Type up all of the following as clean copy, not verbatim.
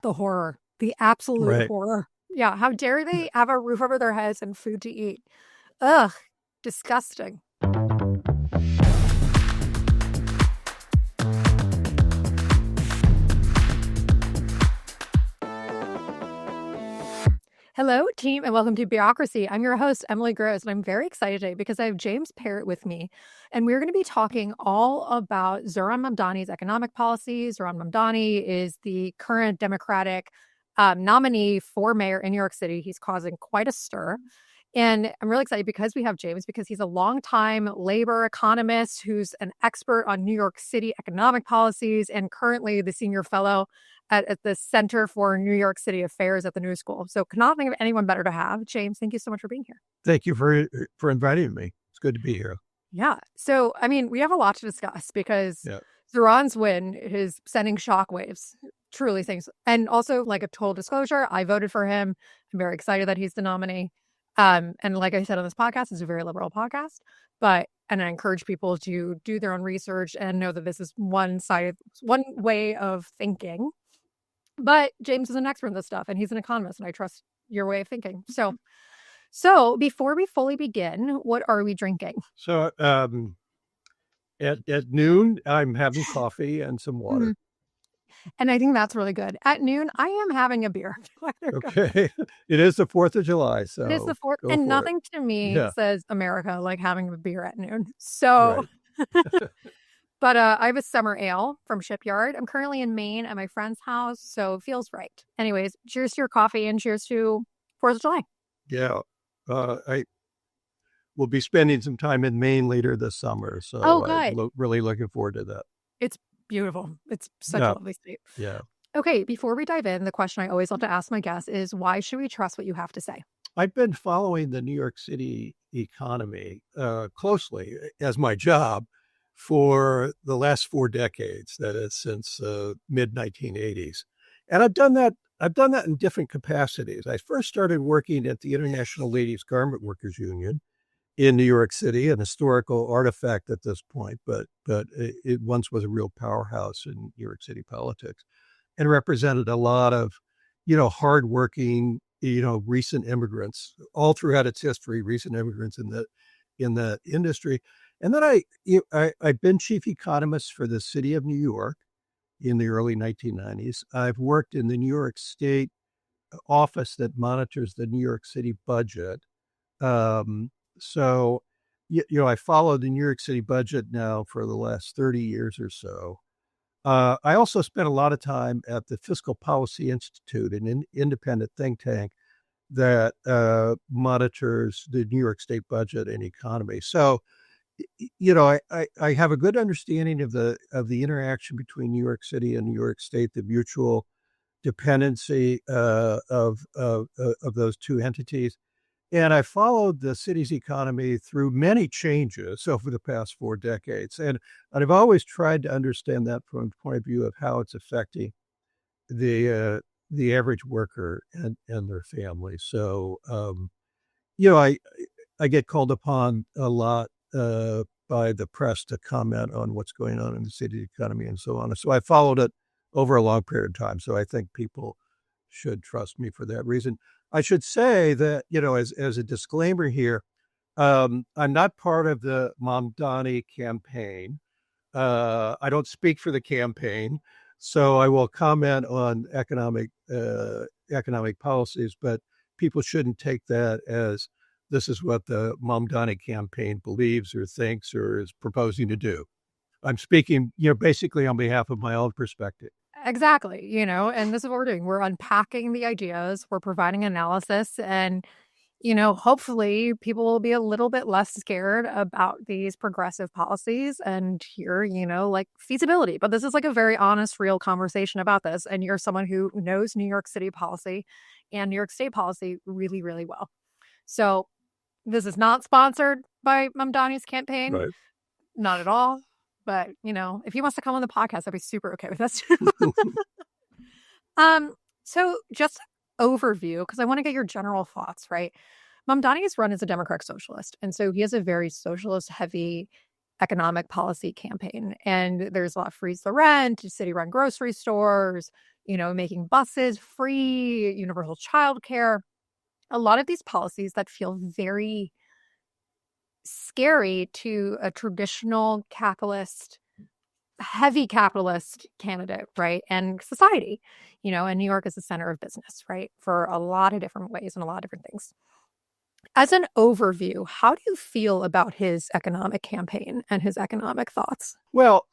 The horror, the absolute Right. horror. Yeah. How dare they have a roof over their heads and food to eat? Ugh. Disgusting. Hello, team, and welcome to Bureaucracy. I'm your host, Emily Gross, and I'm very excited today because I have James Parrott with me, and we're going to be talking all about Zohran Mamdani's economic policies. Zohran Mamdani is the current Democratic nominee for mayor in New York City. He's causing quite a stir. And I'm really excited because we have James, because he's a longtime labor economist who's an expert on New York City economic policies and currently the senior fellow at the Center for New York City Affairs at the New School. So cannot think of anyone better to have. James, thank you so much for being here. Thank you for inviting me. It's good to be here. Yeah. So, I mean, we have a lot to discuss because Yeah. Zohran's win is sending shockwaves, truly things. And also, like a total disclosure, I voted for him. I'm very excited that he's the nominee. And like I said on this podcast, it's a very liberal podcast, and I encourage people to do their own research and know that this is one way of thinking. But James is an expert in this stuff, and he's an economist, and I trust your way of thinking. So before we fully begin, what are we drinking? So at noon, I'm having coffee and some water. Mm-hmm. And I think that's really good. At noon, I am having a beer. Okay. It is the 4th of July. So it is the 4th. And nothing to me says America like having a beer at noon. So, right. But I have a summer ale from Shipyard. I'm currently in Maine at my friend's house, so it feels right. Anyways, cheers to your coffee and cheers to 4th of July. Yeah. I will be spending some time in Maine later this summer. So I'm really looking forward to that. It's beautiful. It's such a lovely state. Yeah. Okay, before we dive in, the question I always love to ask my guests is, why should we trust what you have to say? I've been following the New York City economy closely as my job for the last 4 decades, that is since mid-1980s. And I've done that in different capacities. I first started working at the International Ladies Garment Workers Union in New York City, an historical artifact at this point, but it once was a real powerhouse in New York City politics and represented a lot of, hardworking, recent immigrants all throughout its history, recent immigrants in the industry. And then I've been chief economist for the city of New York in the early 1990s. I've worked in the New York State office that monitors the New York City budget. So, I followed the New York City budget now for the last 30 years or so. I also spent a lot of time at the Fiscal Policy Institute, an independent think tank that monitors the New York State budget and economy. So, I have a good understanding of the interaction between New York City and New York State, the mutual dependency of those two entities. And I followed the city's economy through many changes over the past 4 decades. And I've always tried to understand that from the point of view of how it's affecting the average worker and their family. So, I get called upon a lot by the press to comment on what's going on in the city economy and so on. So I followed it over a long period of time. So I think people should trust me for that reason. I should say that, as a disclaimer here, I'm not part of the Mamdani campaign. I don't speak for the campaign, so I will comment on economic policies, but people shouldn't take that as this is what the Mamdani campaign believes or thinks or is proposing to do. I'm speaking, basically on behalf of my own perspective. Exactly. And this is what we're doing. We're unpacking the ideas. We're providing analysis, and, hopefully people will be a little bit less scared about these progressive policies and hear, like feasibility. But this is like a very honest, real conversation about this. And you're someone who knows New York City policy and New York State policy really, really well. So this is not sponsored by Mamdani's campaign. Right. Not at all. But, if he wants to come on the podcast, I'd be super okay with this. So just overview, because I want to get your general thoughts, right? Mamdani is run as a Democratic Socialist. And so he has a very socialist heavy economic policy campaign. And there's a lot of freeze the rent, city-run grocery stores, making buses free, universal childcare. A lot of these policies that feel very scary to a traditional capitalist, heavy capitalist candidate, right? And society, and New York is the center of business, right? For a lot of different ways and a lot of different things. As an overview, how do you feel about his economic campaign and his economic thoughts? Well,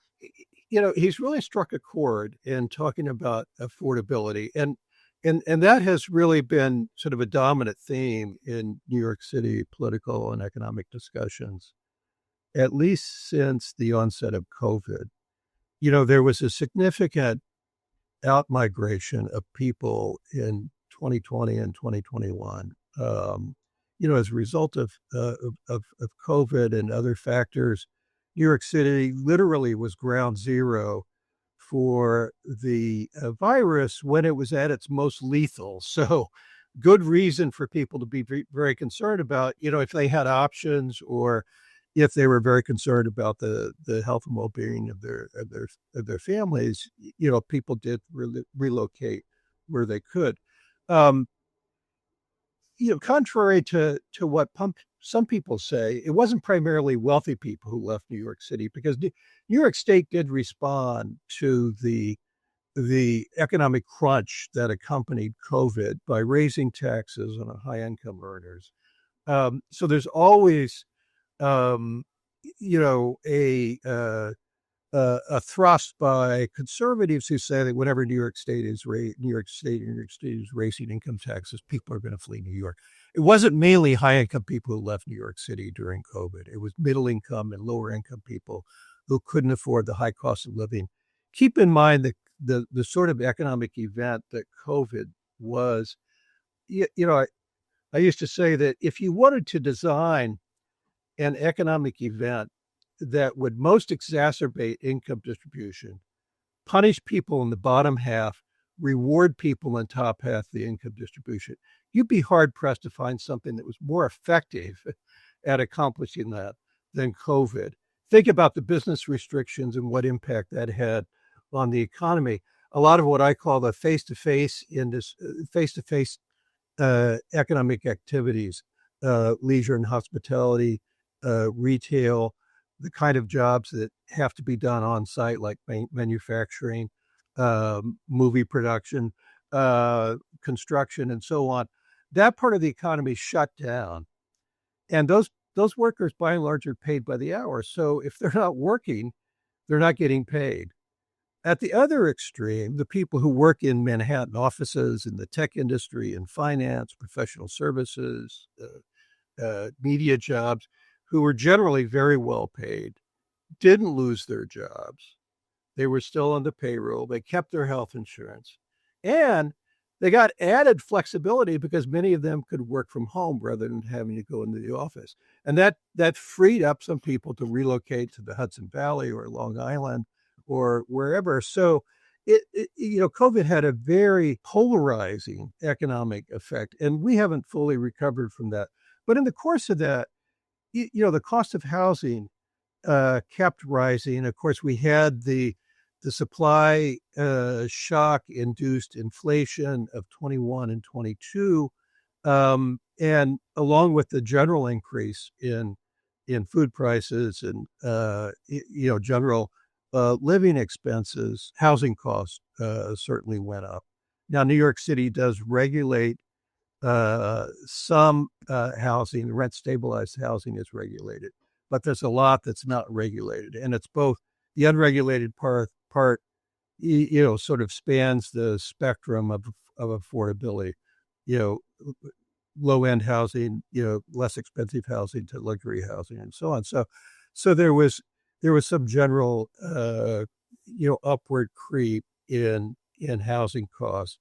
he's really struck a chord in talking about affordability, and that has really been sort of a dominant theme in New York City political and economic discussions, at least since the onset of COVID. There was a significant outmigration of people in 2020 and 2021. As a result of COVID and other factors, New York City literally was ground zero for the virus when it was at its most lethal. So, good reason for people to be very concerned about, if they had options or if they were very concerned about the health and well-being of their families. People did relocate where they could. Contrary to what some people say, it wasn't primarily wealthy people who left New York City, because New York State did respond to the economic crunch that accompanied COVID by raising taxes on high income earners. So there's always, a thrust by conservatives who say that whenever New York State is raising income taxes, people are going to flee New York. It wasn't mainly high income people who left New York City during COVID. It was middle income and lower income people who couldn't afford the high cost of living. Keep in mind that the sort of economic event that COVID was. I used to say that if you wanted to design an economic event that would most exacerbate income distribution, punish people in the bottom half, reward people in top half the income distribution, you'd be hard pressed to find something that was more effective at accomplishing that than COVID. Think about the business restrictions and what impact that had on the economy. A lot of what I call the face-to-face economic activities, leisure and hospitality, retail, the kind of jobs that have to be done on site, like manufacturing, movie production, construction, and so on. That part of the economy shut down, and those workers, by and large, are paid by the hour. So if they're not working, they're not getting paid. At the other extreme, the people who work in Manhattan offices, in the tech industry, in finance, professional services, media jobs, who were generally very well paid, didn't lose their jobs. They were still on the payroll. They kept their health insurance. And they got added flexibility because many of them could work from home rather than having to go into the office. And that freed up some people to relocate to the Hudson Valley or Long Island or wherever. So COVID had a very polarizing economic effect, and we haven't fully recovered from that. But in the course of that, the cost of housing kept rising. Of course, we had the supply shock induced inflation of 21 and 22, and along with the general increase in food prices and general living expenses, housing costs certainly went up. Now, New York City does regulate some housing. Rent stabilized housing is regulated, but there's a lot that's not regulated, and it's both the unregulated part sort of spans the spectrum of affordability, low end housing, less expensive housing to luxury housing, and so on. So there was some general upward creep in housing costs.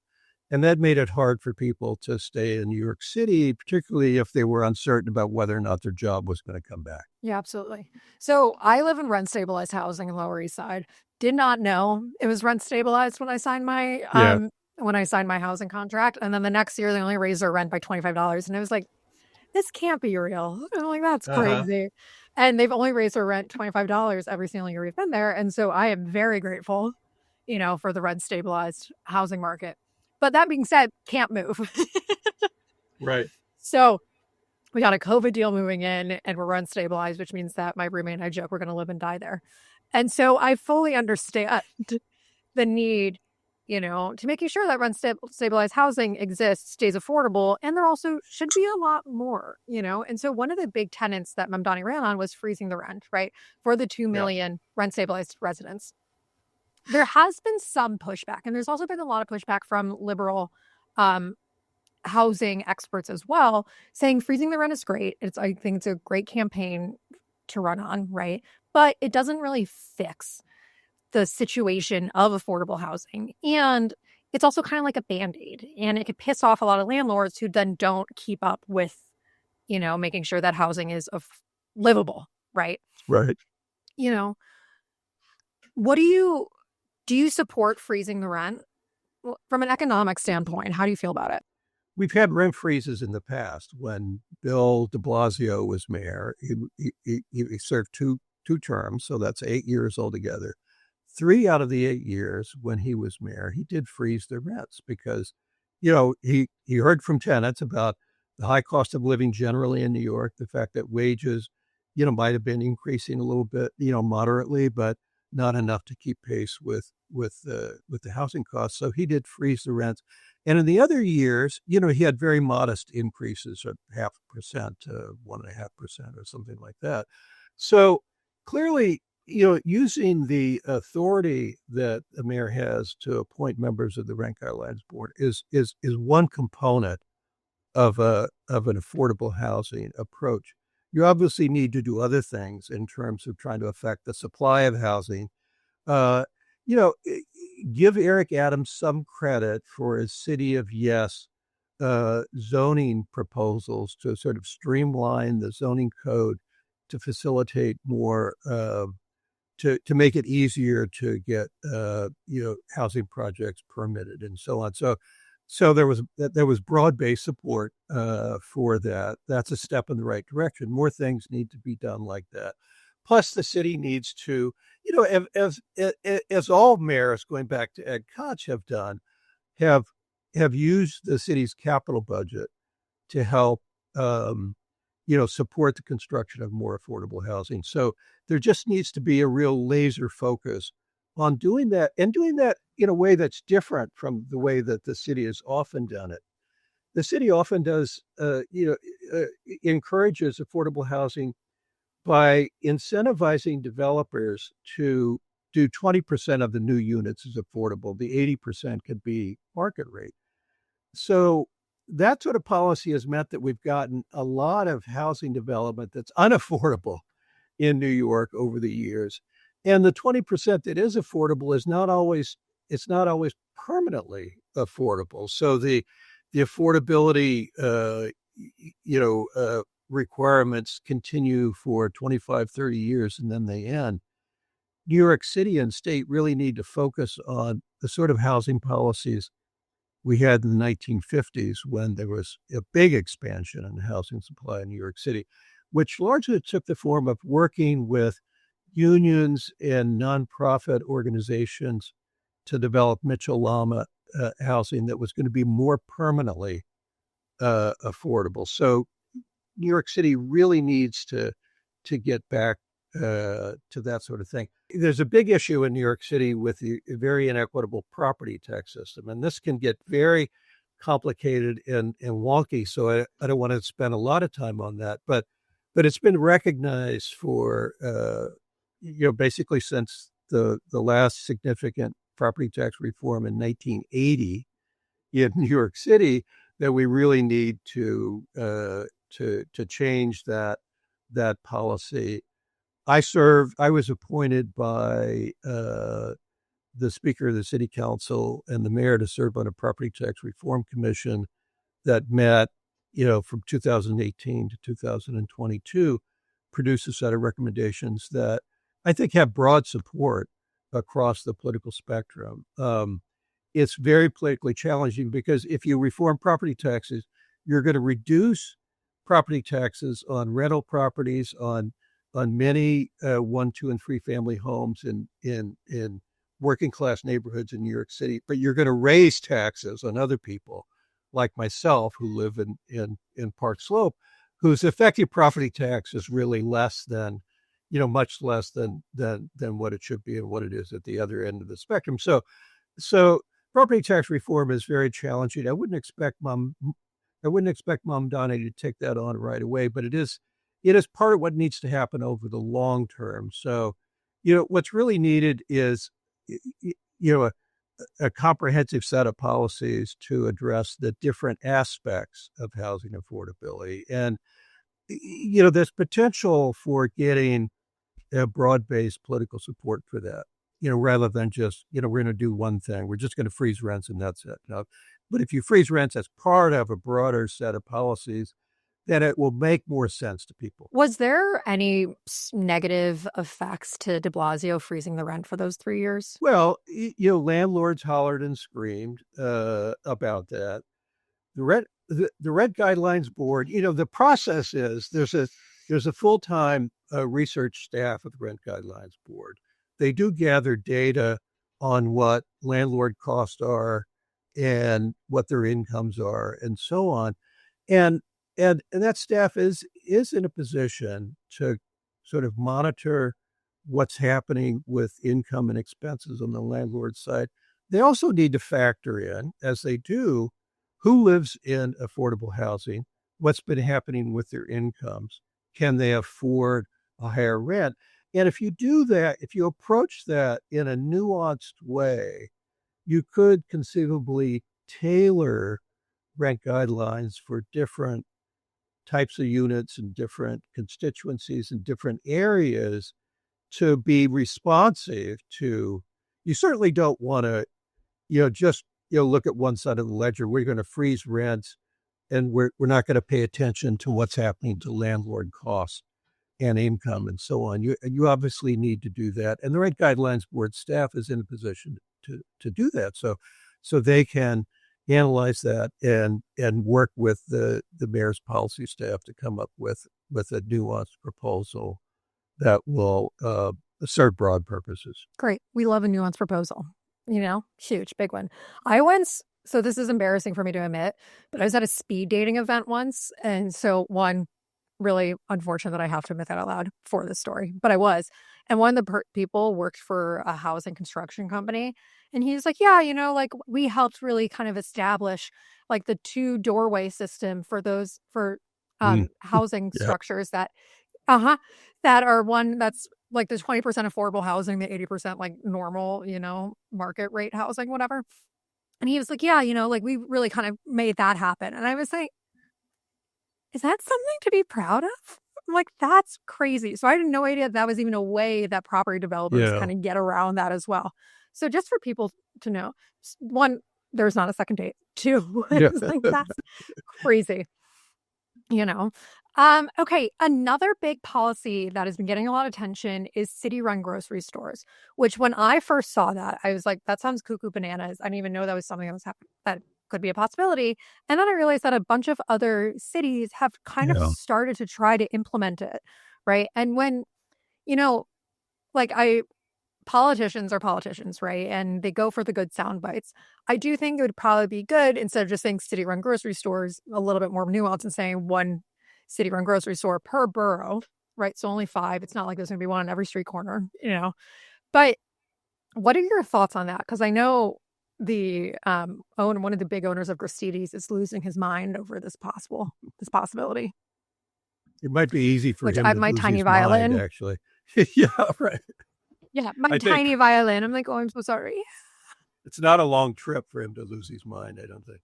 And that made it hard for people to stay in New York City, particularly if they were uncertain about whether or not their job was going to come back. Yeah, absolutely. So I live in rent stabilized housing in Lower East Side. Did not know it was rent stabilized when I signed my housing contract. And then the next year they only raised their rent by $25. And it was like, this can't be real. I'm like, that's Uh-huh. crazy. And they've only raised their rent $25 every single year we've been there. And so I am very grateful, for the rent stabilized housing market. But that being said, can't move. Right. So we got a COVID deal moving in and we're rent stabilized, which means that my roommate and I joke we're going to live and die there. And so I fully understand the need, to making sure that rent stabilized housing exists, stays affordable, and there also should be a lot more, And so one of the big tenets that Mamdani ran on was freezing the rent, right, for the 2 Yeah. million rent stabilized residents. There has been some pushback, and there's also been a lot of pushback from liberal housing experts as well, saying freezing the rent is great. I think it's a great campaign to run on, right? But it doesn't really fix the situation of affordable housing. And it's also kind of like a band-aid. And it could piss off a lot of landlords who then don't keep up with, making sure that housing is livable, right? Right. You know, what do you support freezing the rent? Well, from an economic standpoint, how do you feel about it? We've had rent freezes in the past. When Bill de Blasio was mayor, he served two terms, so that's 8 years altogether. 3 out of the 8 years when he was mayor, he did freeze the rents because, he heard from tenants about the high cost of living generally in New York, the fact that wages, might have been increasing a little bit, moderately, but not enough to keep pace with the housing costs. So he did freeze the rents. And in the other years, he had very modest increases of 0.5% to 1.5% or something like that. So clearly, using the authority that the mayor has to appoint members of the Rent Guidelines Board is one component of an affordable housing approach. You obviously need to do other things in terms of trying to affect the supply of housing. Uh, you know, Give Eric Adams some credit for his City of Yes zoning proposals to sort of streamline the zoning code to facilitate more to make it easier to get housing projects permitted and so on. So there was broad-based support for that. That's a step in the right direction. More things need to be done like that. Plus, the city needs to, as all mayors, going back to Ed Koch, have done, have used the city's capital budget to help, support the construction of more affordable housing. So there just needs to be a real laser focus on doing that, and doing that in a way that's different from the way that the city has often done it. The city often does, encourages affordable housing by incentivizing developers to do 20% of the new units as affordable. The 80% could be market rate. So that sort of policy has meant that we've gotten a lot of housing development that's unaffordable in New York over the years. And the 20% that is affordable is not always, it's not always permanently affordable. So the affordability requirements continue for 25, 30 years and then they end. New York City and state really need to focus on the sort of housing policies we had in the 1950s when there was a big expansion in the housing supply in New York City, which largely took the form of working with unions and nonprofit organizations to develop Mitchell-Lama housing that was going to be more permanently affordable. So New York City really needs to get back to that sort of thing. There's a big issue in New York City with the very inequitable property tax system, and this can get very complicated and wonky. So I don't want to spend a lot of time on that, but it's been recognized for basically since the last significant property tax reform in 1980 in New York City that we really need to change that policy. I was appointed by the Speaker of the City Council and the Mayor to serve on a property tax reform commission that met, from 2018 to 2022, produced a set of recommendations that I think have broad support across the political spectrum. It's very politically challenging because if you reform property taxes, you're going to reduce property taxes on rental properties, on many 1, 2, and 3 family homes in working class neighborhoods in New York City. But you're going to raise taxes on other people, like myself, who live in Park Slope, whose effective property tax is really less than, much less than what it should be and what it is at the other end of the spectrum. So property tax reform is very challenging. I wouldn't expect Mamdani to take that on right away, but it is part of what needs to happen over the long term. So, what's really needed is, a comprehensive set of policies to address the different aspects of housing affordability. And, there's potential for getting a broad-based political support for that, rather than just, we're going to do one thing. We're just going to freeze rents and that's it. No. But if you freeze rents as part of a broader set of policies, then it will make more sense to people. Was there any negative effects to de Blasio freezing the rent for those 3 years? Well, landlords hollered and screamed about that. The Rent Guidelines Board, the process is there's a full-time research staff at the Rent Guidelines Board. They do gather data on what landlord costs are and what their incomes are and so on. And that staff is in a position to sort of monitor what's happening with income and expenses on the landlord side. They also need to factor in, as they do, who lives in affordable housing, what's been happening with their incomes, can they afford a higher rent? And if you do that, if you approach that in a nuanced way, you could conceivably tailor rent guidelines for different types of units and different constituencies and different areas to be responsive to. You certainly don't want to, just look at one side of the ledger. We're going to freeze rents and we're not going to pay attention to what's happening to landlord costs and income and so on. You obviously need to do that. And the Rent Guidelines Board staff is in a position to do that. So they can analyze that and work with the mayor's policy staff to come up with a nuanced proposal that will serve broad purposes. Great. We love a nuanced proposal. Huge, big one. So this is embarrassing for me to admit, but I was at a speed dating event once. And so one, really unfortunate that I have to admit that out loud for this story, but I was. And one of the people worked for a housing construction company. And he's like, yeah, we helped really kind of establish like the 2 doorway system for those, for housing structures that are one that's like the 20% affordable housing, the 80% like normal, market rate housing, whatever. And he was like, yeah, we really kind of made that happen. And I was like, is that something to be proud of? I'm like, that's crazy. So I had no idea that was even a way that property developers kind of get around that as well. So just for people to know, 1, there's not a second date. 2, it's like, that's crazy. Okay, another big policy that has been getting a lot of attention is city-run grocery stores, which when I first saw that, I was like, that sounds cuckoo bananas. I didn't even know that was something that was happening, that could be a possibility. And then I realized that a bunch of other cities have kind of started to try to implement it, right? And when, politicians are politicians, right? And they go for the good sound bites. I do think it would probably be good, instead of just saying city-run grocery stores, a little bit more nuance and saying 1 city-run grocery store per borough, right? So only 5. It's not like there's going to be one on every street corner, But what are your thoughts on that? Because I know one of the big owners of Gristedes is losing his mind over this possibility. It might be easy for him to my lose tiny his violin, mind, actually. Yeah, right. Yeah, my tiny violin. I'm like, oh, I'm so sorry. It's not a long trip for him to lose his mind, I don't think.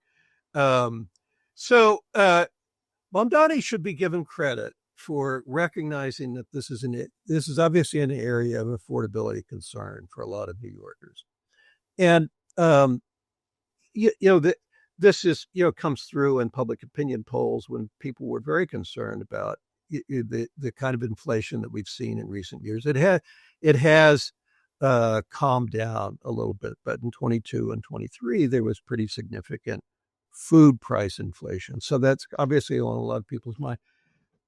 Mamdani should be given credit for recognizing that this is obviously an area of affordability concern for a lot of New Yorkers. And, this is, comes through in public opinion polls when people were very concerned about the kind of inflation that we've seen in recent years. It has calmed down a little bit, but in 22 and 23, there was pretty significant food price inflation. So that's obviously on a lot of people's mind.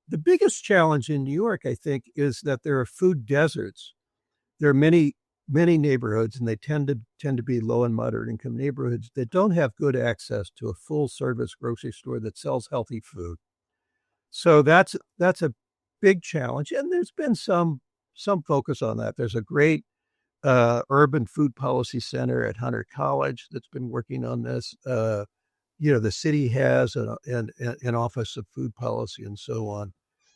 The biggest challenge in New York, I think, is that there are food deserts. There are many neighborhoods, and they tend to be low and moderate income neighborhoods that don't have good access to a full service grocery store that sells healthy food. So that's a big challenge, and there's been some focus on that. There's a great urban food policy center at Hunter College that's been working on this. The city has an office of food policy and so on.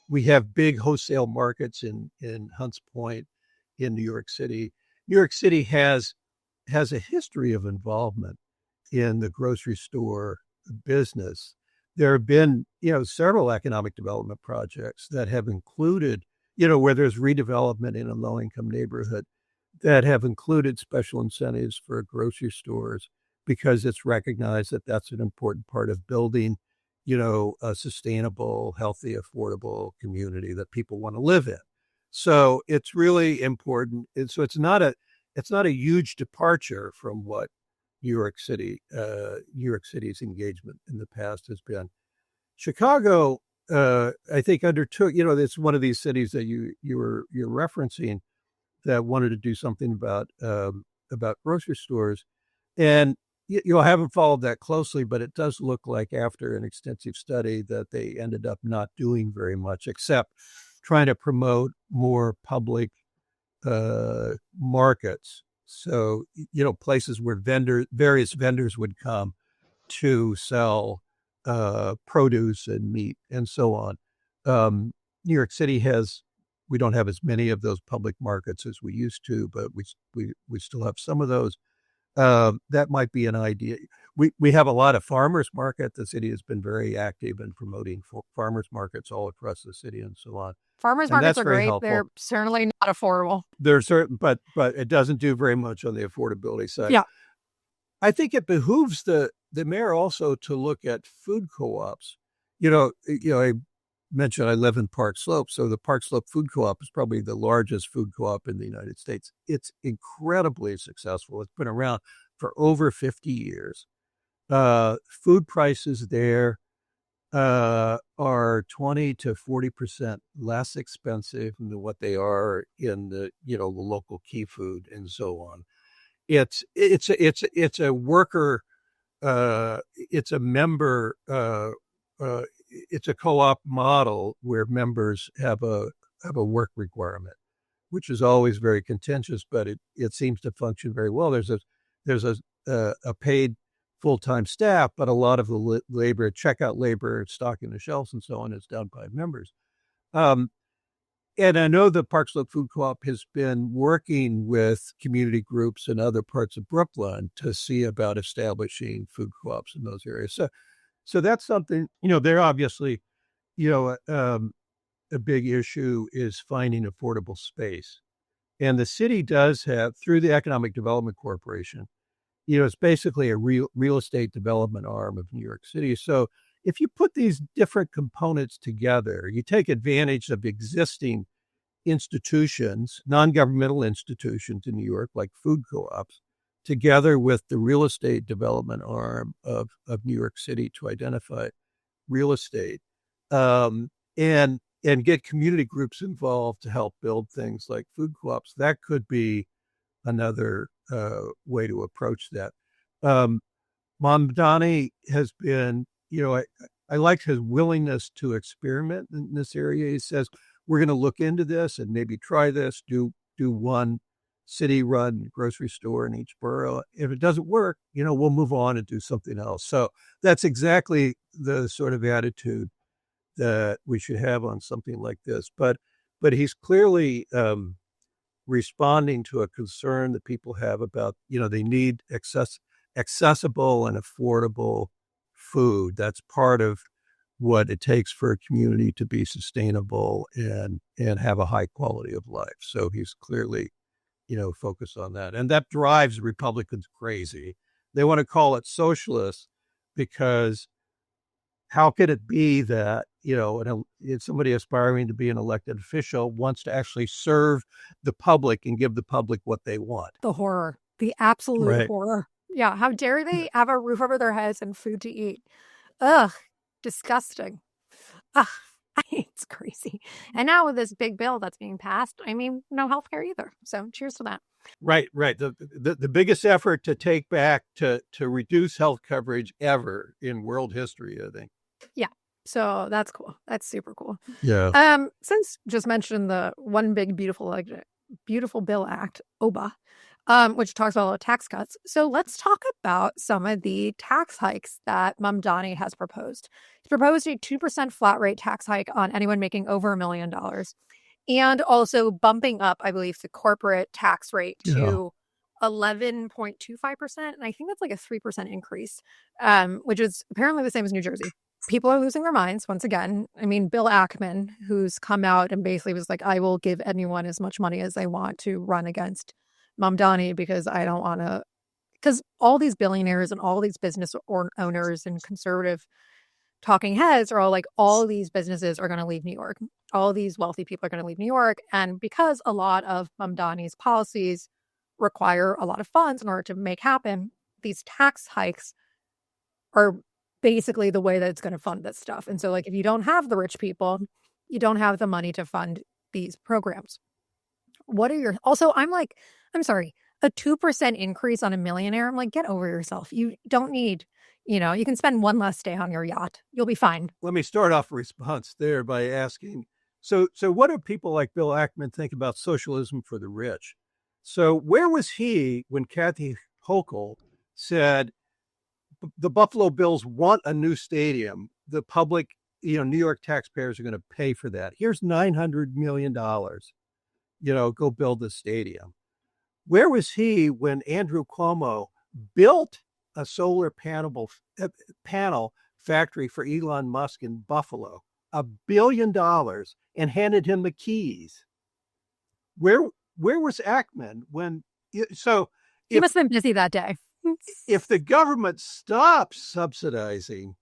We have big wholesale markets in Hunts Point in New York City. New York City has a history of involvement in the grocery store business. There have been, several economic development projects that have included, where there's redevelopment in a low income neighborhood that have included special incentives for grocery stores because it's recognized that that's an important part of building, a sustainable, healthy, affordable community that people want to live in. So it's really important. And so it's not a huge departure from what New York City's engagement in the past has been. Chicago, I think undertook, it's one of these cities that you're referencing that wanted to do something about grocery stores, and I haven't followed that closely, but it does look like after an extensive study that they ended up not doing very much except trying to promote more public markets. So, places where various vendors would come to sell produce and meat and so on. New York City we don't have as many of those public markets as we used to, but we still have some of those. That might be an idea. We have a lot of farmers market. The city has been very active in promoting farmers markets all across the city and so on. Farmers And markets that's are very great. helpful. They're certainly not affordable. They're certain, but it doesn't do very much on the affordability side. Yeah. I think it behooves the mayor also to look at food co-ops. I mentioned I live in Park Slope, so the Park Slope Food Co-op is probably the largest food co-op in the United States. It's incredibly successful. It's been around for over 50 years. Food prices there are 20 to 40% less expensive than what they are in the local key food and so on. It's a worker, it's a member, it's a co-op model where members have a work requirement, which is always very contentious, but it seems to function very well. There's a paid full-time staff, but a lot of the labor, checkout labor, stocking the shelves and so on is done by members. And I know the Park Slope Food Co-op has been working with community groups in other parts of Brooklyn to see about establishing food co-ops in those areas. So that's something, they're obviously, a big issue is finding affordable space. And the city does have, through the Economic Development Corporation, it's basically a real estate development arm of New York City. So if you put these different components together, you take advantage of existing institutions, non-governmental institutions in New York, like food co-ops, together with the real estate development arm of New York City to identify real estate, and get community groups involved to help build things like food co-ops. That could be another way to approach that. Mamdani has been, I like his willingness to experiment in this area. He says, we're going to look into this and maybe try this, do one city-run grocery store in each borough. If it doesn't work, we'll move on and do something else. So that's exactly the sort of attitude that we should have on something like this. But he's clearly responding to a concern that people have about, they need accessible and affordable food. That's part of what it takes for a community to be sustainable and have a high quality of life. So he's clearly, focused on that. And that drives Republicans crazy. They want to call it socialist because how could it be that, somebody aspiring to be an elected official wants to actually serve the public and give the public what they want? The horror, the absolute Right. horror. Yeah. How dare they have a roof over their heads and food to eat? Ugh, disgusting. Ugh. It's crazy. And now with this big bill that's being passed, I mean, no healthcare either. So cheers to that. Right, right. The biggest effort to take back to reduce health coverage ever in world history, I think. Yeah. So that's cool. That's super cool. Yeah. Since just mentioned the One Big Beautiful Bill Act, OBA, which talks about all the tax cuts. So let's talk about some of the tax hikes that Mamdani has proposed. He's proposed a 2% flat rate tax hike on anyone making over $1 million, and also bumping up, I believe, the corporate tax rate to 11.25%. And I think that's like a 3% increase, which is apparently the same as New Jersey. People are losing their minds once again. I mean, Bill Ackman, who's come out and basically was like, I will give anyone as much money as they want to run against Mamdani because I don't want to, because all these billionaires and all these business owners and conservative talking heads are all like, all these businesses are going to leave New York. All these wealthy people are going to leave New York. And because a lot of Mamdani's policies require a lot of funds in order to make happen, these tax hikes are basically the way that it's going to fund this stuff. And so, like, if you don't have the rich people, you don't have the money to fund these programs. What are your, also, I'm sorry, a 2% increase on a millionaire. I'm like, get over yourself. You don't need, you can spend one less day on your yacht. You'll be fine. Let me start off a response there by asking, so what do people like Bill Ackman think about socialism for the rich? So where was he when Kathy Hochul said, the Buffalo Bills want a new stadium. The public, New York taxpayers are going to pay for that. Here's $900 million. Go build the stadium. Where was he when Andrew Cuomo built a solar panel factory for Elon Musk in Buffalo, $1 billion, and handed him the keys? Where was Ackman when? He must have been busy that day. If the government stops subsidizing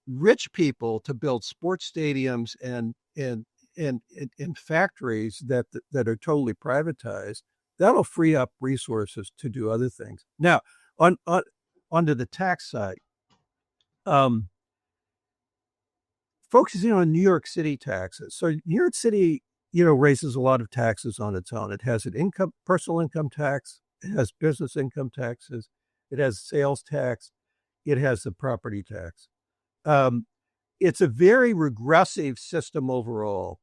rich people to build sports stadiums and factories that are totally privatized, that'll free up resources to do other things. Now, onto the tax side, focusing on New York City taxes. So New York City, raises a lot of taxes on its own. It has an personal income tax. It has business income taxes. It has sales tax. It has the property tax. It's a very regressive system overall.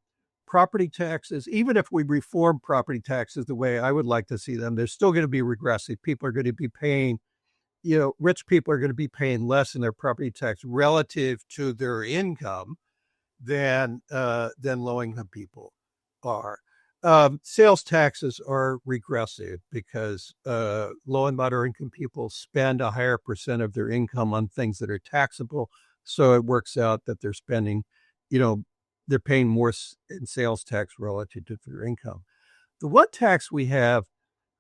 Property taxes, even if we reform property taxes the way I would like to see them, they're still going to be regressive. People are going to be paying, rich people are going to be paying less in their property tax relative to their income than low-income people are. Sales taxes are regressive because low and moderate income people spend a higher percent of their income on things that are taxable. So it works out that they're spending, they're paying more in sales tax relative to their income. The one tax we have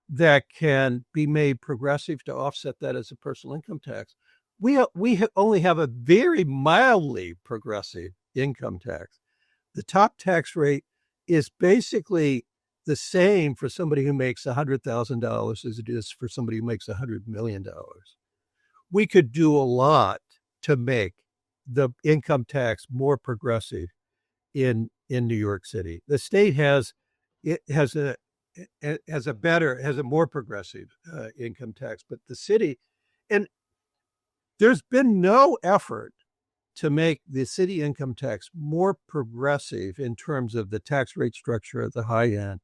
that can be made progressive to offset that as a personal income tax, we only have a very mildly progressive income tax. The top tax rate is basically the same for somebody who makes $100,000 as it is for somebody who makes $100 million. We could do a lot to make the income tax more progressive in New York City. The state has a more progressive income tax, but the city, and there's been no effort to make the city income tax more progressive in terms of the tax rate structure at the high end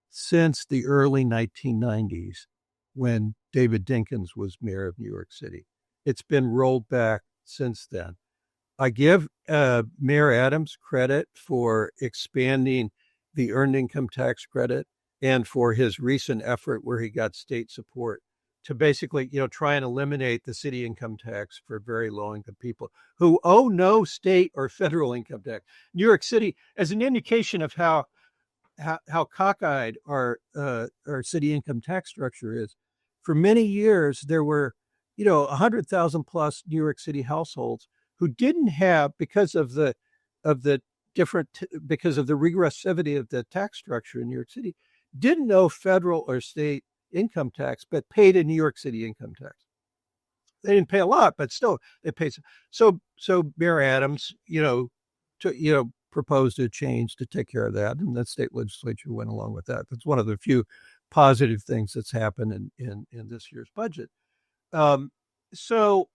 since the early 1990s, when David Dinkins was mayor of New York City. It's been rolled back since then. I give Mayor Adams credit for expanding the earned income tax credit and for his recent effort where he got state support to basically, try and eliminate the city income tax for very low income people who owe no state or federal income tax. New York City, as an indication of how cockeyed our city income tax structure is, for many years there were, 100,000 plus New York City households who didn't have, because of the regressivity of the tax structure in New York City, didn't know federal or state income tax, but paid a New York City income tax. They didn't pay a lot, but still they paid. So Mayor Adams, proposed a change to take care of that, and the state legislature went along with that. That's one of the few positive things that's happened in this year's budget. So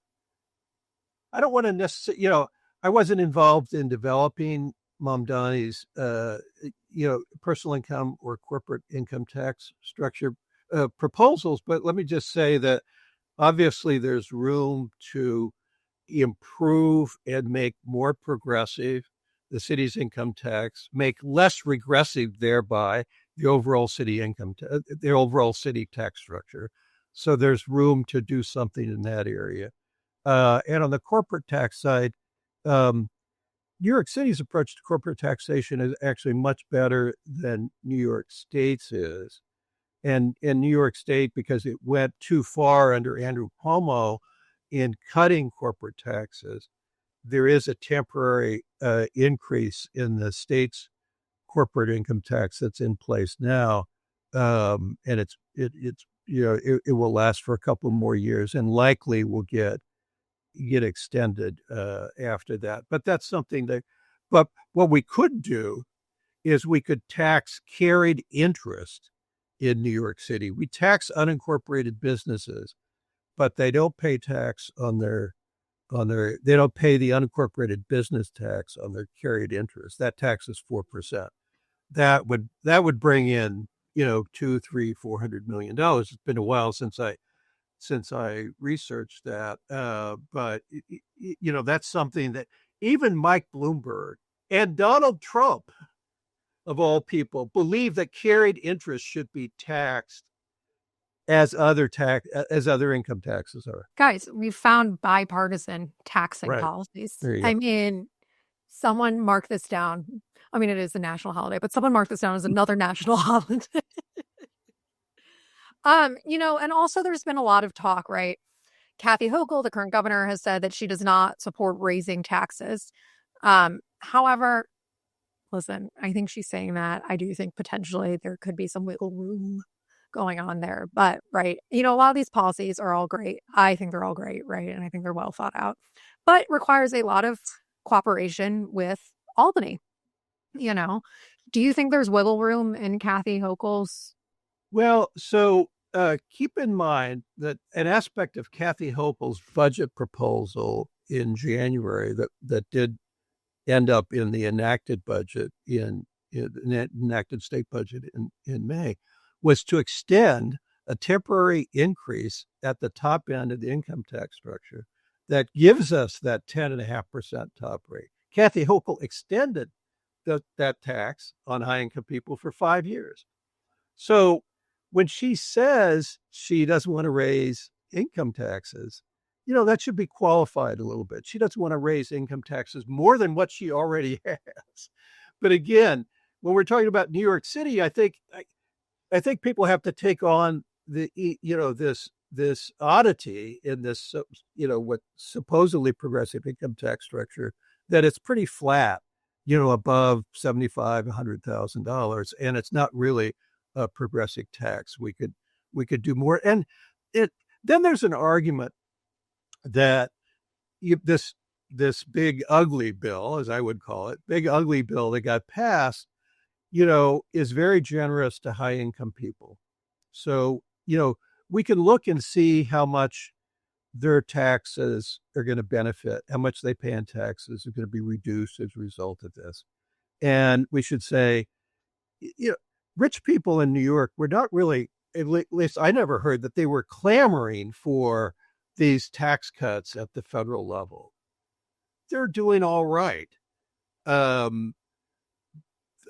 I don't want to necessarily, I wasn't involved in developing Mamdani's, personal income or corporate income tax structure proposals, but let me just say that obviously there's room to improve and make more progressive the city's income tax, make less regressive thereby the overall city the overall city tax structure. So there's room to do something in that area. And on the corporate tax side, New York City's approach to corporate taxation is actually much better than New York State's is. And in New York State, because it went too far under Andrew Cuomo in cutting corporate taxes, there is a temporary increase in the state's corporate income tax that's in place now, and it will last for a couple more years and likely will get extended after that. But that's something that. But what we could do is we could tax carried interest in New York City. We tax unincorporated businesses, but they don't pay tax they don't pay the unincorporated business tax on their carried interest. That tax is 4%. That would bring in, $200, $300, $400 million. It's been a while since I researched that, but that's something that even Mike Bloomberg and Donald Trump, of all people, believe that carried interest should be taxed as other income taxes are. Guys, we found bipartisan taxing Right. policies. There you go. I mean, someone mark this down. I mean, it is a national holiday, but someone mark this down as another national holiday. And also there's been a lot of talk, right? Kathy Hochul, the current governor, has said that she does not support raising taxes. However, listen, I think she's saying that. I do think potentially there could be some wiggle room going on there. But, right, a lot of these policies are all great. I think they're all great, right? And I think they're well thought out. But requires a lot of cooperation with Albany. Do you think there's wiggle room in Kathy Hochul's? Well, so keep in mind that an aspect of Kathy Hochul's budget proposal in January that did end up in the enacted budget in the enacted state budget in May was to extend a temporary increase at the top end of the income tax structure that gives us that 10.5% top rate. Kathy Hochul extended that tax on high income people for 5 years. So when she says she doesn't want to raise income taxes, that should be qualified a little bit. She doesn't want to raise income taxes more than what she already has. But again, when we're talking about New York City, I think people have to take on this oddity in this what supposedly progressive income tax structure, that it's pretty flat, above $75,000, $100,000, and it's not really a progressive tax. We could do more, and then there's an argument that this big ugly bill, as I would call it, big ugly bill that got passed, is very generous to high income people. So, we can look and see how much their taxes are going to benefit, how much they pay in taxes are going to be reduced as a result of this. And we should say, rich people in New York were not really, at least I never heard that they were clamoring for these tax cuts at the federal level. They're doing all right.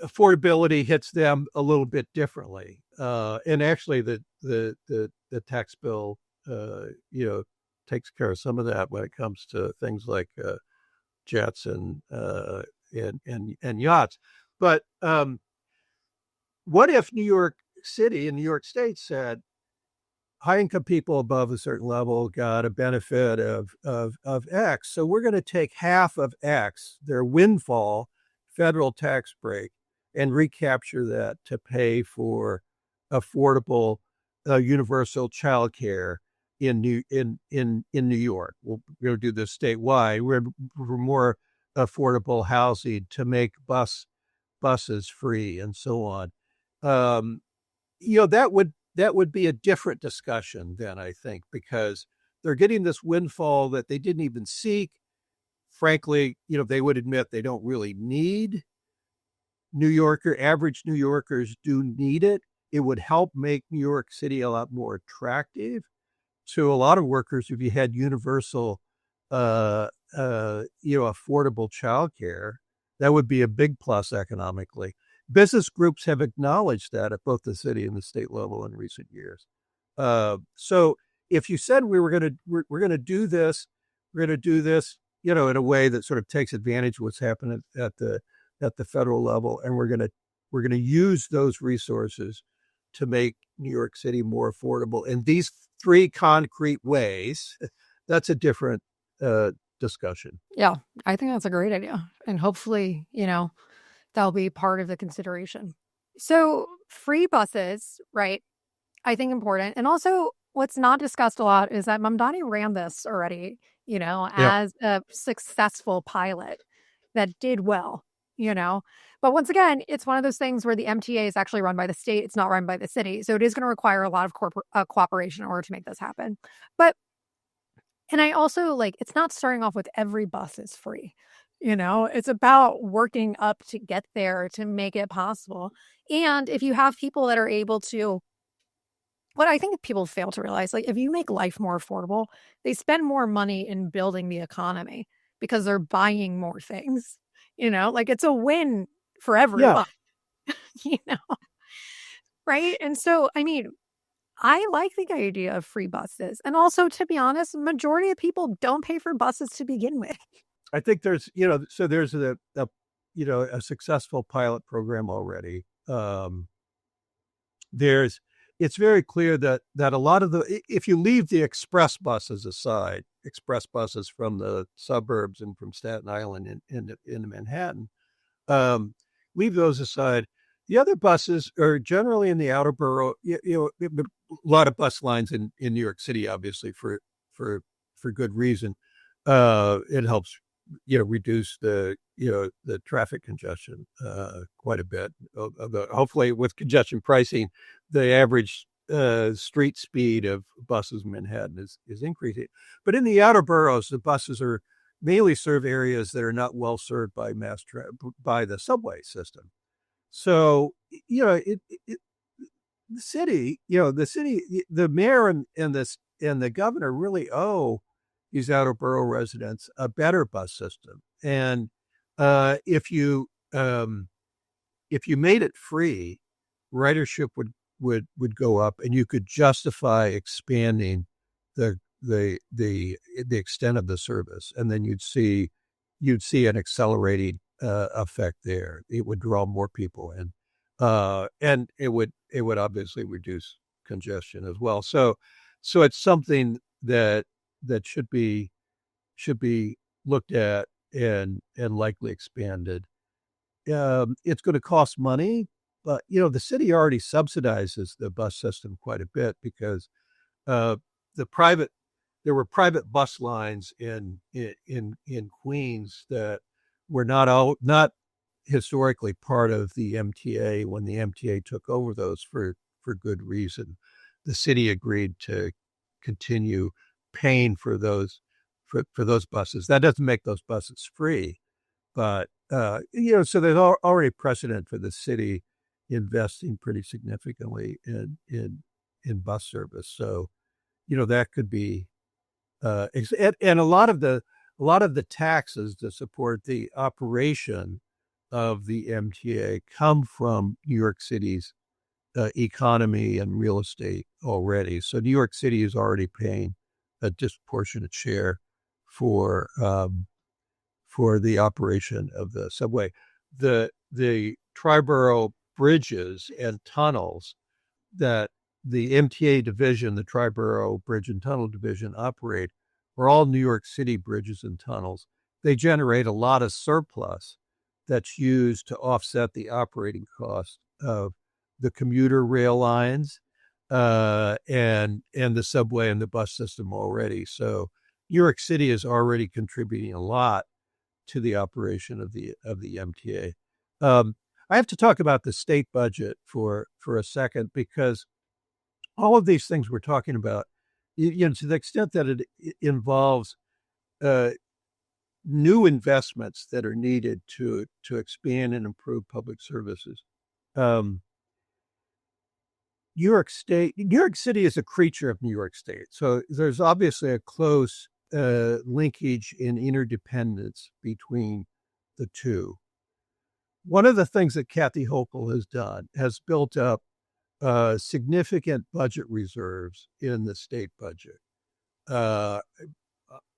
Affordability hits them a little bit differently. And actually the tax bill, takes care of some of that when it comes to things like jets and yachts. But what if New York City and New York State said high income people above a certain level got a benefit of X, so we're going to take half of X, their windfall federal tax break, and recapture that to pay for affordable universal childcare in New York. We're going to do this statewide. We're more affordable housing, to make buses free, and so on. Um, that would be a different discussion then, I think, because they're getting this windfall that they didn't even seek. Frankly, they would admit they don't really need. Average New Yorkers do need it. It would help make New York City a lot more attractive to a lot of workers if you had universal, affordable childcare. That would be a big plus economically. Business groups have acknowledged that at both the city and the state level in recent years. So if you said we're going to do this, we're going to do this, in a way that sort of takes advantage of what's happening at the federal level, and we're going to use those resources to make New York City more affordable in these three concrete ways, that's a different discussion. Yeah, I think that's a great idea. And hopefully, that'll be part of the consideration. So free buses, right? I think important. And also what's not discussed a lot is that Mamdani ran this already, Yeah. as a successful pilot that did well, But once again, it's one of those things where the MTA is actually run by the state. It's not run by the city. So it is going to require a lot of cooperation in order to make this happen. And I also it's not starting off with every bus is free. It's about working up to get there to make it possible. And if you have people that are able to, what I think people fail to realize, if you make life more affordable, they spend more money in building the economy because they're buying more things. It's a win for Yeah. everyone, you know, right? And so, I like the idea of free buses. And also, to be honest, majority of people don't pay for buses to begin with. I think there's, so there's a successful pilot program already. It's very clear that a lot of if you leave the express buses aside, express buses from the suburbs and from Staten Island into Manhattan, leave those aside. The other buses are generally in the outer borough. A lot of bus lines in New York City, obviously for good reason. It helps reduce the traffic congestion quite a bit. Hopefully, with congestion pricing, the average street speed of buses in Manhattan is increasing. But in the outer boroughs, the buses are mainly serve areas that are not well served by by the subway system. So the city, the mayor and the governor really owe these outer borough residents a better bus system. And if you made it free, ridership would go up, and you could justify expanding the extent of the service, and then you'd see an accelerating effect there. It would draw more people in, and it would obviously reduce congestion as well. So it's something that should be looked at and likely expanded. It's going to cost money, but the city already subsidizes the bus system quite a bit because there were private bus lines in Queens that were not historically part of the MTA when the MTA took over those for good reason. The city agreed to continue paying for those buses. That doesn't make those buses free, but so there's already precedent for the city investing pretty significantly in bus service. So that could be and a lot of the taxes to support the operation of the MTA come from New York City's economy and real estate already. So New York City is already paying a disproportionate share for the operation of the subway. The Triborough bridges and tunnels that the MTA division, the Triborough Bridge and Tunnel Division, operate are all New York City bridges and tunnels. They generate a lot of surplus that's used to offset the operating cost of the commuter rail lines and the subway and the bus system already. So New York City is already contributing a lot to the operation of the MTA. I have to talk about the state budget for a second, because all of these things we're talking about, to the extent that it involves uh, new investments that are needed to expand and improve public services. Um, New York City is a creature of New York State, so there's obviously a close linkage and interdependence between the two. One of the things that Kathy Hochul has done has built up significant budget reserves in the state budget. Uh,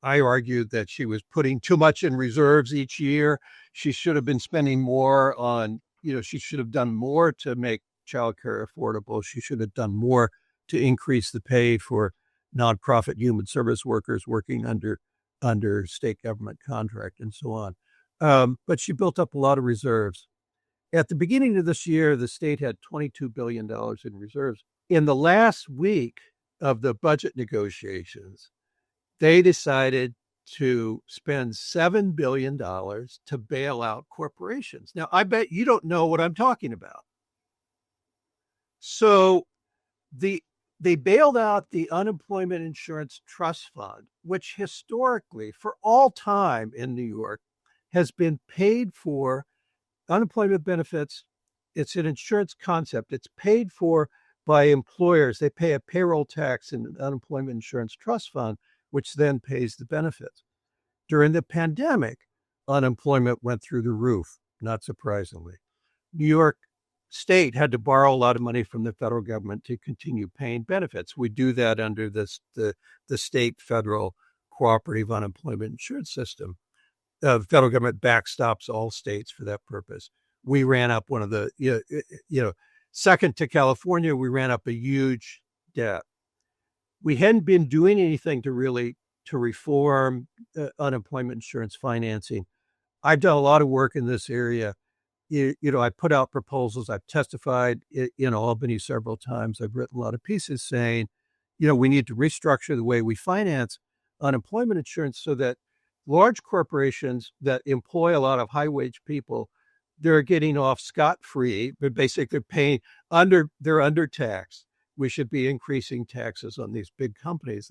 I argued that she was putting too much in reserves each year. She should have been spending more on, she should have done more to make childcare affordable. She should have done more to increase the pay for nonprofit human service workers working under state government contract and so on. But she built up a lot of reserves. At the beginning of this year, the state had $22 billion in reserves. In the last week of the budget negotiations, they decided to spend $7 billion to bail out corporations. Now, I bet you don't know what I'm talking about. So they bailed out the Unemployment Insurance Trust Fund, which historically, for all time in New York, has been paid for unemployment benefits. It's an insurance concept. It's paid for by employers. They pay a payroll tax in the Unemployment Insurance Trust Fund, which then pays the benefits. During the pandemic, unemployment went through the roof, not surprisingly. New York State had to borrow a lot of money from the federal government to continue paying benefits. We do that under the state federal cooperative unemployment insurance system. The federal government backstops all states for that purpose. We ran up one of the, second to California, we ran up a huge debt. We hadn't been doing anything to reform unemployment insurance financing. I've done a lot of work in this area. I put out proposals. I've testified in Albany several times. I've written a lot of pieces saying, we need to restructure the way we finance unemployment insurance so that large corporations that employ a lot of high-wage people, they're getting off scot-free, but basically they're undertaxed. We should be increasing taxes on these big companies.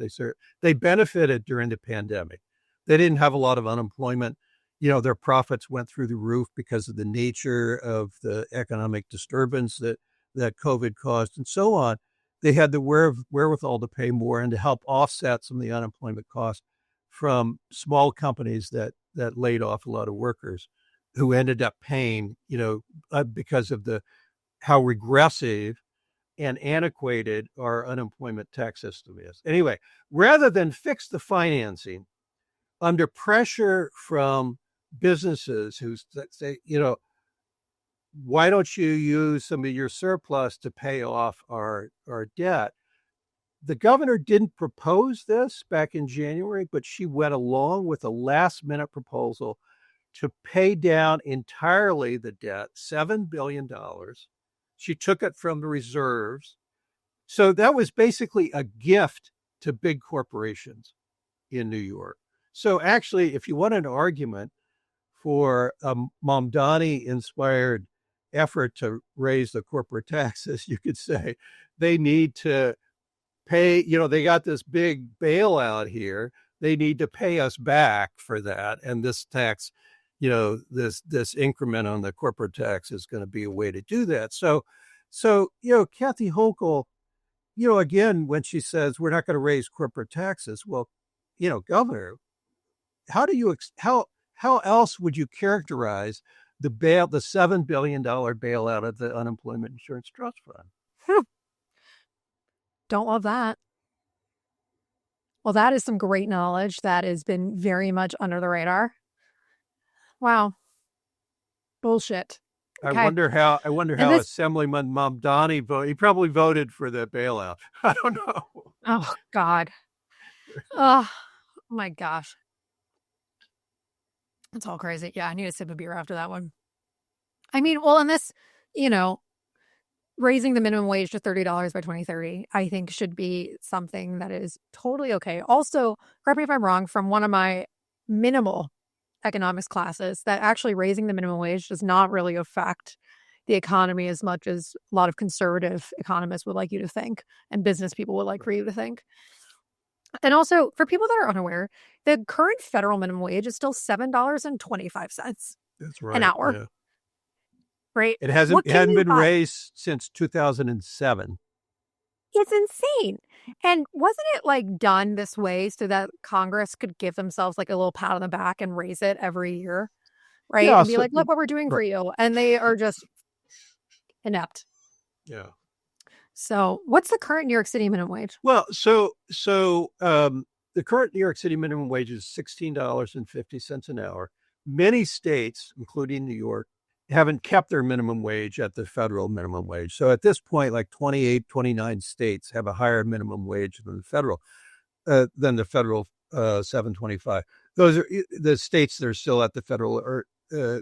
They benefited during the pandemic. They didn't have a lot of unemployment. Their profits went through the roof because of the nature of the economic disturbance that COVID caused and so on. They had the wherewithal to pay more and to help offset some of the unemployment costs from small companies that laid off a lot of workers who ended up paying, because of how regressive and antiquated our unemployment tax system is. Anyway, rather than fix the financing under pressure from businesses who say, why don't you use some of your surplus to pay off our debt? The governor didn't propose this back in January, but she went along with a last-minute proposal to pay down entirely the debt, $7 billion. She took it from the reserves. So that was basically a gift to big corporations in New York. So actually, if you want an argument for a Mamdani-inspired effort to raise the corporate taxes, you could say they need to pay, they got this big bailout here. They need to pay us back for that. And this tax, this increment on the corporate tax is going to be a way to do that. So Kathy Hochul, again, when she says we're not going to raise corporate taxes, well, Governor, how else would you characterize the $7 billion bailout of the Unemployment Insurance Trust Fund? Don't love that. Well, that is some great knowledge that has been very much under the radar. Wow. Bullshit. Okay. I wonder how Assemblyman Mamdani voted. He probably voted for the bailout. I don't know. Oh, God. Oh, my gosh. It's all crazy. Yeah, I need a sip of beer after that one. I mean, well, and this, raising the minimum wage to $30 by 2030, I think should be something that is totally okay. Also, correct me if I'm wrong, from one of my minimal economics classes that actually raising the minimum wage does not really affect the economy as much as a lot of conservative economists would like you to think and business people would like for you to think. And also, for people that are unaware, the current federal minimum wage is still $7.25 That's an right. hour, Yeah. right? It What can hadn't you been buy? raised since 2007. It's insane. And wasn't it like done this way so that Congress could give themselves like a little pat on the back and raise it every year, right? Yeah. And be So, like, look what we're doing for right. you. And they are just inept. Yeah. So, what's the current New York City minimum wage? Well, the current New York City minimum wage is $16.50 an hour. Many states, including New York, haven't kept their minimum wage at the federal minimum wage. So at this point, like 28, 29 states have a higher minimum wage than the federal 725. Those are the states that are still at the federal or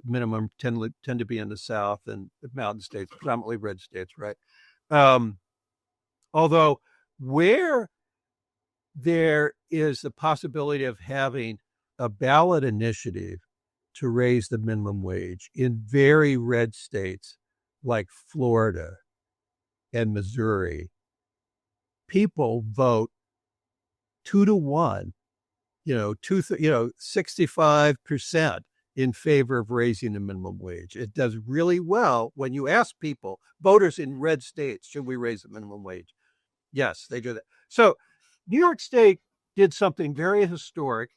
minimum tend to be in the South and the mountain states, predominantly red states, right? Um, Although where there is the possibility of having a ballot initiative to raise the minimum wage in very red states like Florida and Missouri, people vote 2-1, 65% in favor of raising the minimum wage. It does really well when you ask people, voters in red states, should we raise the minimum wage? Yes, they do that. So New York State did something very historic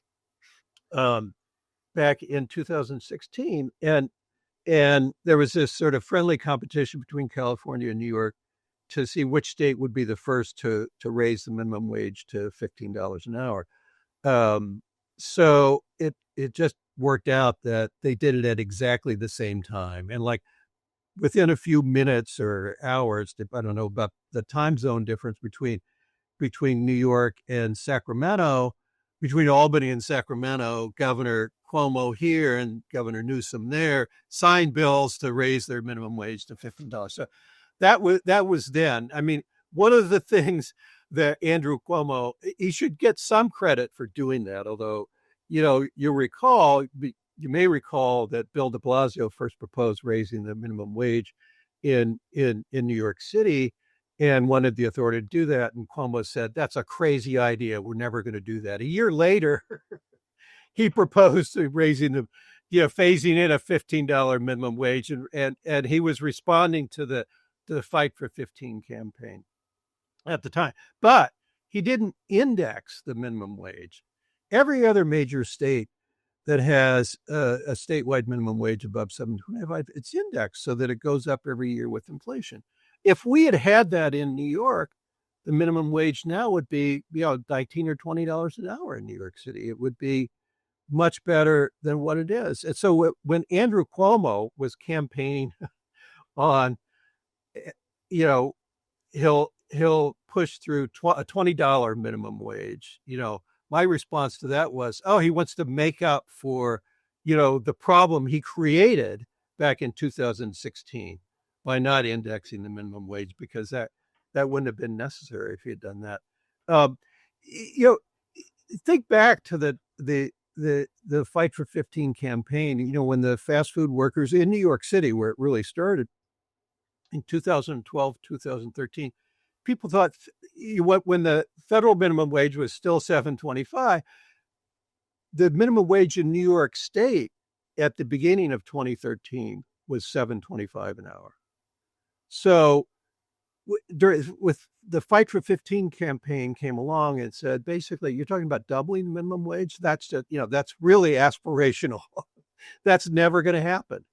um, back in 2016, and there was this sort of friendly competition between California and New York to see which state would be the first to raise the minimum wage to $15 an hour. So it just worked out that they did it at exactly the same time, and like within a few minutes or hours, I don't know about the time zone difference between New York and Sacramento, between Albany and Sacramento, Governor Cuomo here and Governor Newsom there signed bills to raise their minimum wage to $15. So that was then. I mean, one of the things that Andrew Cuomo, he should get some credit for doing that, although, you may recall that Bill de Blasio first proposed raising the minimum wage in New York City and wanted the authority to do that. And Cuomo said, that's a crazy idea. We're never going to do that. A year later, he proposed raising phasing in a $15 minimum wage. And he was responding to the Fight for 15 campaign at the time. But he didn't index the minimum wage. Every other major state that has a statewide minimum wage above $7.25, it's indexed so that it goes up every year with inflation. If we had that in New York, the minimum wage now would be, $19 or $20 an hour in New York City. It would be much better than what it is. And so when Andrew Cuomo was campaigning on, you know, he'll push through a $20 minimum wage. My response to that was, oh, he wants to make up for, the problem he created back in 2016 by not indexing the minimum wage, because that wouldn't have been necessary if he had done that. Um, you know, think back to the Fight for 15 campaign. When the fast food workers in New York City, where it really started in 2012, 2013, people thought when the federal minimum wage was still $7.25, the minimum wage in New York State at the beginning of 2013 was $7.25 an hour. So with the Fight for 15 campaign came along and said, basically, you're talking about doubling the minimum wage. That's just, that's really aspirational. That's never going to happen.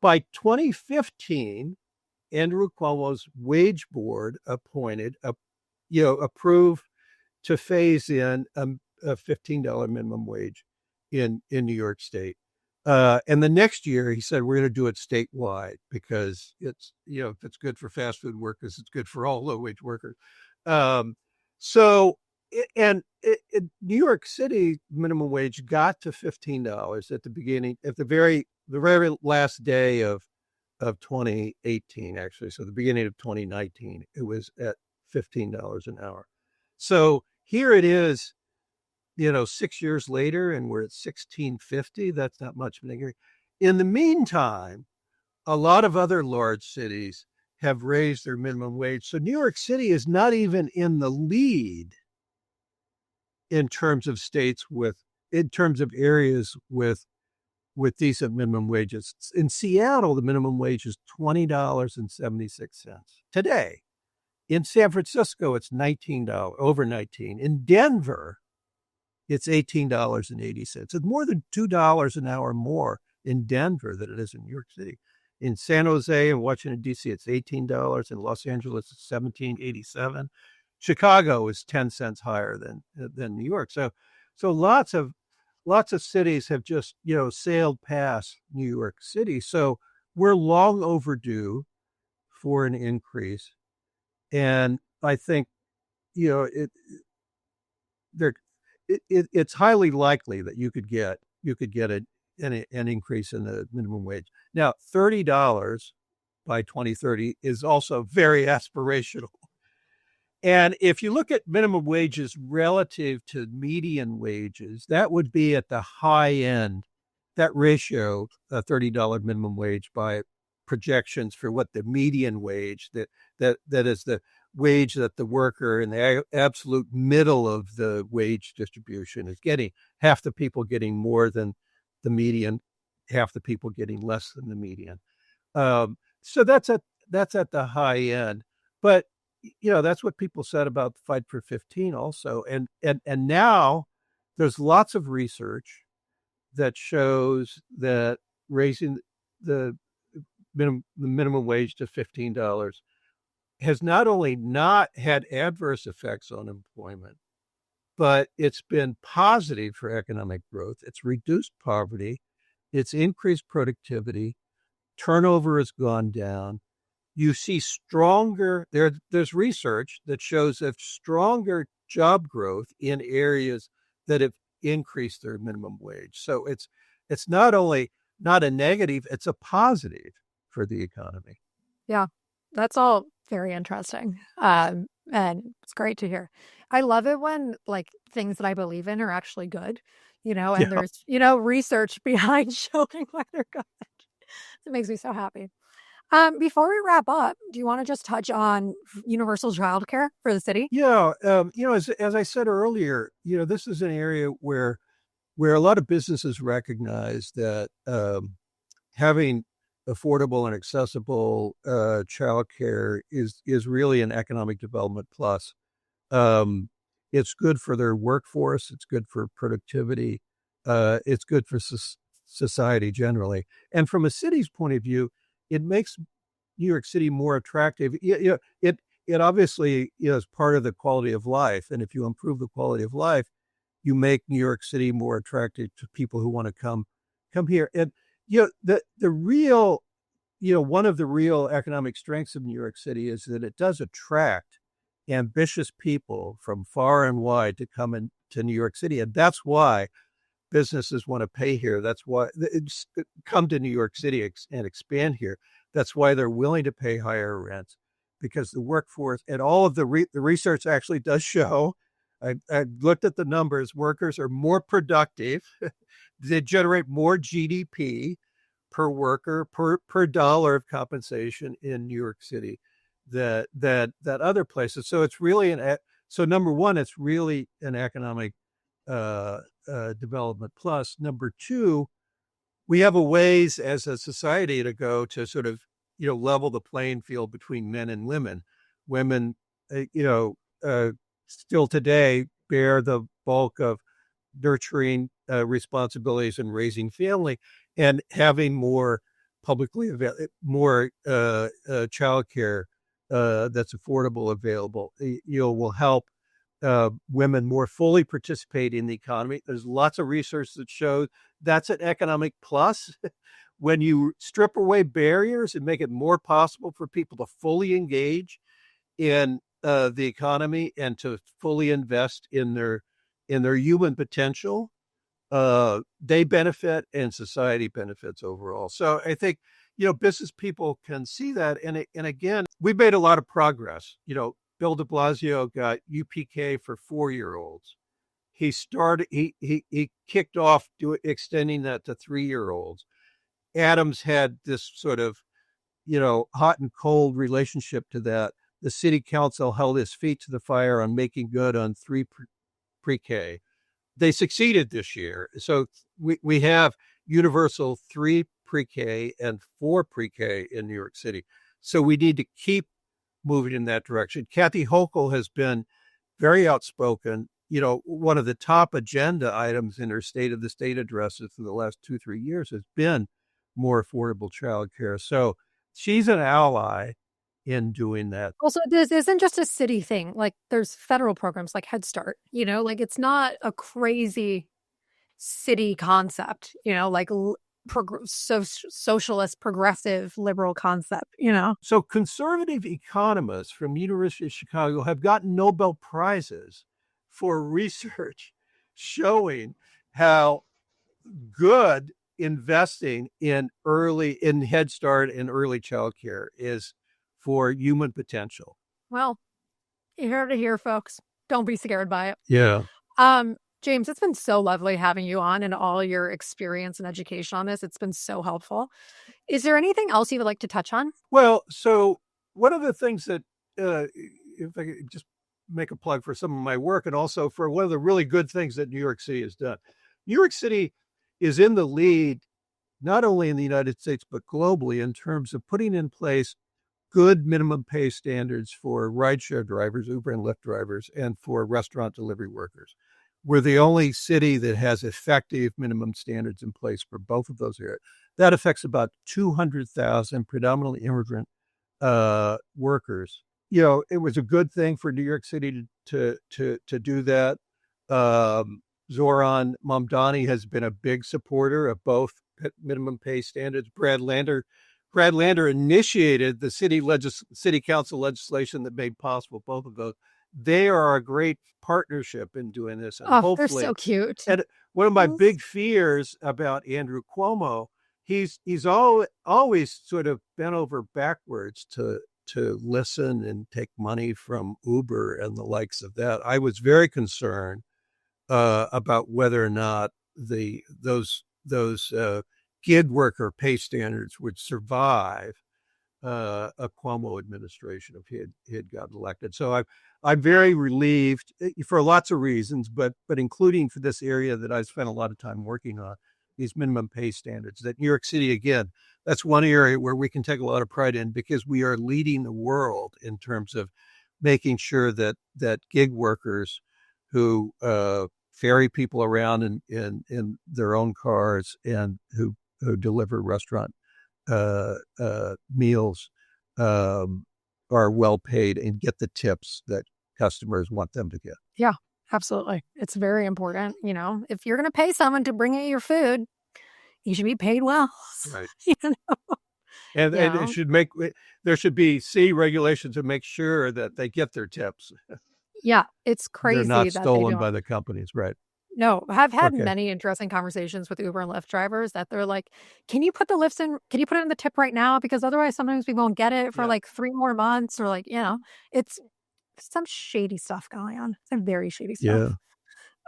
By 2015, Andrew Cuomo's wage board approved to phase in a $15 minimum wage in New York State. And the next year, he said, we're going to do it statewide because it's, if it's good for fast food workers, it's good for all low wage workers. New York City minimum wage got to $15 at the beginning, at the very last day of 2018, actually. So the beginning of 2019, it was at $15 an hour. So here it is 6 years later, and we're at 1650. That's not much of an increase. In the meantime, a lot of other large cities have raised their minimum wage. So New York City is not even in the lead in terms of in terms of areas with decent minimum wages. In Seattle, the minimum wage is $20.76 today. In San Francisco, it's $19, over 19. In Denver, it's $18.80. It's more than $2 an hour more in Denver than it is in New York City. In San Jose and Washington, D.C., it's $18. In Los Angeles, it's $17.87. Chicago is 10 cents higher than New York. So lots of cities have just, sailed past New York City. So we're long overdue for an increase. And I think, it's highly likely that you could get an increase in the minimum wage. Now, $30 by 2030 is also very aspirational. And if you look at minimum wages relative to median wages, that would be at the high end. That ratio, a $30 minimum wage by projections for what the median wage, that is the wage that the worker in the absolute middle of the wage distribution is getting. Half the people getting more than the median, half the people getting less than the median. So that's at the high end. But that's what people said about the Fight for 15 also. And now there's lots of research that shows that raising the minimum wage to $15 has not only not had adverse effects on employment, but it's been positive for economic growth. It's reduced poverty. It's increased productivity. Turnover has gone down. You see there's research that shows that stronger job growth in areas that have increased their minimum wage. So it's not only not a negative, it's a positive for the economy. Yeah, that's all very interesting. And it's great to hear. I love it when things that I believe in are actually good, and Yeah. there's, research behind showing why they're good. It makes me so happy. Before we wrap up, do you want to just touch on universal childcare for the city? Yeah. As I said earlier, this is an area where a lot of businesses recognize that having affordable and accessible childcare is really an economic development plus. It's good for their workforce. It's good for productivity. It's good for society generally. And from a city's point of view, it makes New York City more attractive. It obviously is part of the quality of life. And if you improve the quality of life, you make New York City more attractive to people who want to come here. And the real, one of the real economic strengths of New York City is that it does attract ambitious people from far and wide to come into New York City. And that's why businesses want to pay here. That's why it's come to New York City and expand here. That's why they're willing to pay higher rents, because the workforce and all of the research actually does show. I looked at the numbers. Workers are more productive. They generate more GDP per worker per dollar of compensation in New York City that other places. So it's really so number one, it's really an economic development plus. Number two, we have a ways as a society to go to sort of level the playing field between men and women. Women, still today bear the bulk of nurturing responsibilities and raising family, and having more publicly available, more childcare that's affordable available, will help women more fully participate in the economy. There's lots of research that shows that's an economic plus. When you strip away barriers and make it more possible for people to fully engage in the economy and to fully invest in their human potential, they benefit and society benefits overall. So I think business people can see that, and again, we've made a lot of progress. Bill de Blasio got UPK for 4-year-olds. he kicked off extending that to 3-year-olds. Adams had this sort of, hot and cold relationship to that. The city council held his feet to the fire on making good on pre-K. They succeeded this year. So we have universal 3 pre-K and 4 pre-K in New York City. So we need to keep moving in that direction. Kathy Hochul has been very outspoken. One of the top agenda items in her State of the State addresses for the last 2-3 years has been more affordable childcare. So she's an ally in doing that. Also, this isn't just a city thing. Like, there's federal programs like Head Start, like it's not a crazy city concept, like socialist, progressive, liberal concept, So conservative economists from University of Chicago have gotten Nobel Prizes for research showing how good investing in Head Start and early childcare is for human potential. Well, you heard it here, folks. Don't be scared by it. Yeah. James, it's been so lovely having you on and all your experience and education on this. It's been so helpful. Is there anything else you would like to touch on? Well, so one of the things that, if I could just make a plug for some of my work and also for one of the really good things that New York City has done. New York City is in the lead, not only in the United States, but globally in terms of putting in place good minimum pay standards for rideshare drivers, Uber and Lyft drivers, and for restaurant delivery workers. We're the only city that has effective minimum standards in place for both of those areas. That affects about 200,000 predominantly immigrant workers. It was a good thing for New York City to do that. Zohran Mamdani has been a big supporter of both minimum pay standards. Brad Lander initiated the city council legislation that made possible both of those. They are a great partnership in doing this. And they're so cute. And one of my big fears about Andrew Cuomo, he's always sort of bent over backwards to listen and take money from Uber and the likes of that. I was very concerned about whether or not those gig worker pay standards would survive a Cuomo administration if he had gotten elected. So I'm very relieved for lots of reasons, but including for this area that I've spent a lot of time working on, these minimum pay standards. That New York City, again, that's one area where we can take a lot of pride in because we are leading the world in terms of making sure that gig workers who ferry people around in their own cars and who deliver restaurant meals are well paid and get the tips that customers want them to get. Yeah, absolutely. It's very important. If you're going to pay someone to bring you your food, you should be paid well. Right. And there should be regulations to make sure that they get their tips. Yeah, it's crazy. They're not stolen by the companies, right? No, I've had many interesting conversations with Uber and Lyft drivers that they're like, can you put the lifts in? Can you put it in the tip right now? Because otherwise sometimes we won't get it for like 3 more months or it's some shady stuff going on. Some very shady stuff.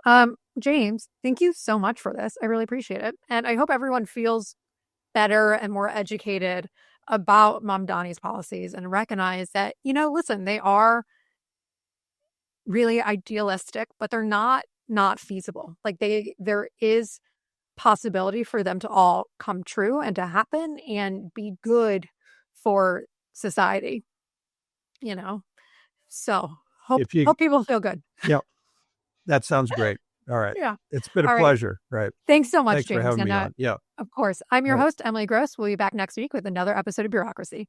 Yeah. James, thank you so much for this. I really appreciate it. And I hope everyone feels better and more educated about Mamdani's policies and recognize that, listen, they are really idealistic, but they're not feasible. Like there is possibility for them to all come true and to happen and be good for society, so hope people feel good. Yeah, that sounds great. All right. Yeah, it's been a pleasure. Right. Thanks so much, Thanks James. for having me on. Yeah, of course. I'm your host, Emily Gross. We'll be back next week with another episode of Bureaucracy.